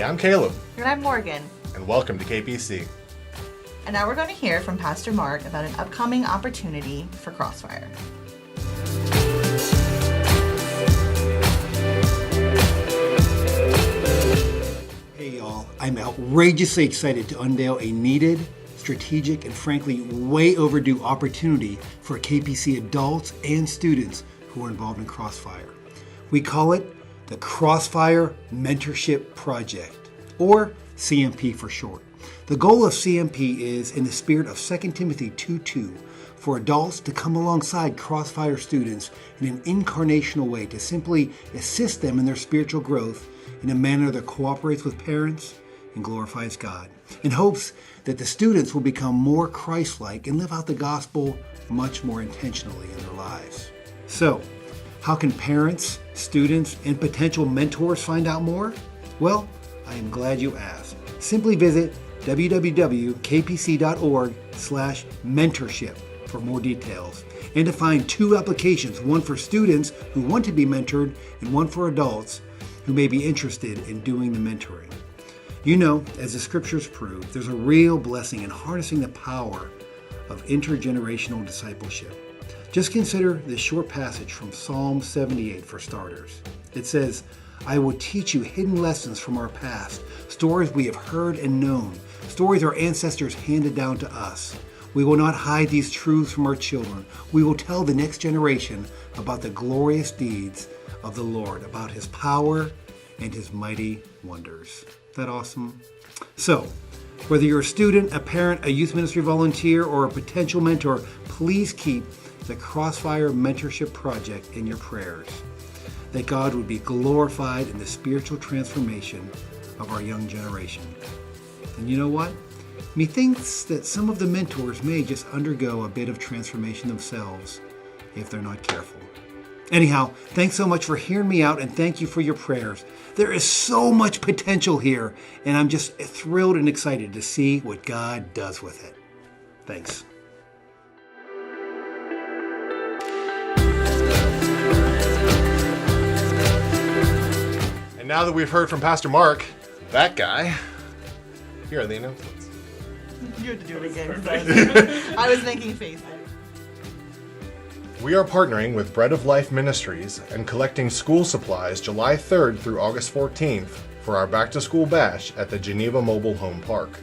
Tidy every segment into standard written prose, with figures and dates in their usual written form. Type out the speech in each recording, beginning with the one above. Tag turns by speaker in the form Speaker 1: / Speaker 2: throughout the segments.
Speaker 1: Hi, I'm Caleb.
Speaker 2: And I'm Morgan.
Speaker 1: And welcome to Kpc.
Speaker 2: And now we're going to hear from Pastor Mark about an upcoming opportunity for Crossfire.
Speaker 3: Hey y'all, I'm outrageously excited to unveil a needed, strategic, and frankly way overdue opportunity for Kpc adults and students who are involved in Crossfire. We call it the Crossfire Mentorship Project, or CMP for short. The goal of CMP is, in the spirit of 2 Timothy 2:2, for adults to come alongside Crossfire students in an incarnational way to simply assist them in their spiritual growth in a manner that cooperates with parents and glorifies God, in hopes that the students will become more Christ-like and live out the gospel much more intentionally in their lives. So, how can parents, students, and potential mentors find out more? Well, I am glad you asked. Simply visit www.kpc.org/mentorship for more details, and to find 2 applications, one for students who want to be mentored and one for adults who may be interested in doing the mentoring. You know, as the scriptures prove, there's a real blessing in harnessing the power of intergenerational discipleship. Just consider this short passage from Psalm 78 for starters. It says, "I will teach you hidden lessons from our past, stories we have heard and known, stories our ancestors handed down to us. We will not hide these truths from our children. We will tell the next generation about the glorious deeds of the Lord, about his power and his mighty wonders." Isn't that awesome? So, whether you're a student, a parent, a youth ministry volunteer, or a potential mentor, please keep the Crossfire Mentorship Project in your prayers, that God would be glorified in the spiritual transformation of our young generation. And you know what? Methinks that some of the mentors may just undergo a bit of transformation themselves if they're not careful. Anyhow, thanks so much for hearing me out, and thank you for your prayers. There is so much potential here, and I'm just thrilled and excited to see what God does with it. Thanks.
Speaker 1: And now that we've heard from Pastor Mark, that guy, here are the announcements.
Speaker 2: You had to do it again. I was making faces.
Speaker 1: We are partnering with Bread of Life Ministries and collecting school supplies July 3rd through August 14th for our back-to-school bash at the Geneva Mobile Home Park.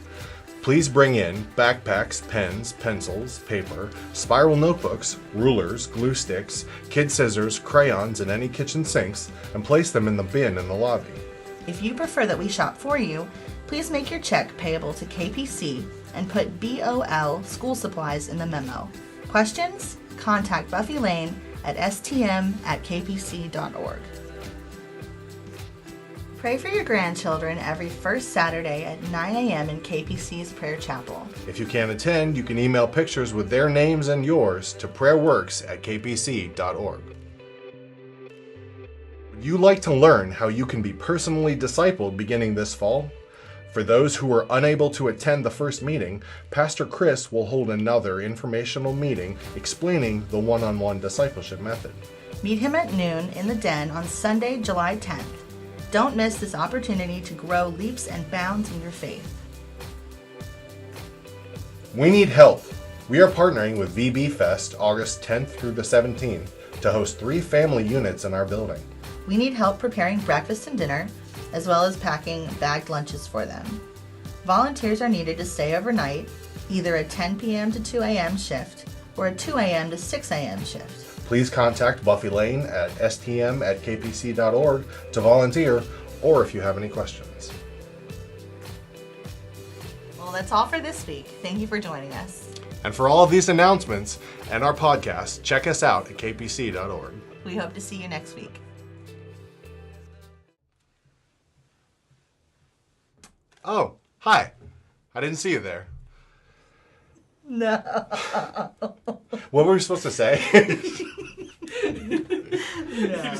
Speaker 1: Please bring in backpacks, pens, pencils, paper, spiral notebooks, rulers, glue sticks, kid scissors, crayons, and any kitchen sinks, and place them in the bin in the lobby.
Speaker 2: If you prefer that we shop for you, please make your check payable to KPC and put BOL School Supplies in the memo. Questions? Contact Buffy Lane at stm@kpc.org. Pray for your grandchildren every first Saturday at 9 a.m. in KPC's Prayer Chapel.
Speaker 1: If you can't attend, you can email pictures with their names and yours to prayerworks@kpc.org. Would you like to learn how you can be personally discipled beginning this fall? For those who are unable to attend the first meeting, Pastor Chris will hold another informational meeting explaining the one-on-one discipleship method.
Speaker 2: Meet him at noon in the Den on Sunday, July 10th. Don't miss this opportunity to grow leaps and bounds in your faith.
Speaker 1: We need help. We are partnering with VB Fest August 10th through the 17th to host 3 family units in our building.
Speaker 2: We need help preparing breakfast and dinner, as well as packing bagged lunches for them. Volunteers are needed to stay overnight, either a 10 p.m. to 2 a.m. shift or a 2 a.m. to 6 a.m. shift.
Speaker 1: Please contact Buffy Lane at stm@kpc.org to volunteer, or if you have any questions.
Speaker 2: Well, that's all for this week. Thank you for joining us.
Speaker 1: And for all of these announcements and our podcast, check us out at kpc.org.
Speaker 2: We hope to see you next week.
Speaker 1: Oh, hi. I didn't see you there.
Speaker 2: No.
Speaker 1: What were we supposed to say?
Speaker 2: No.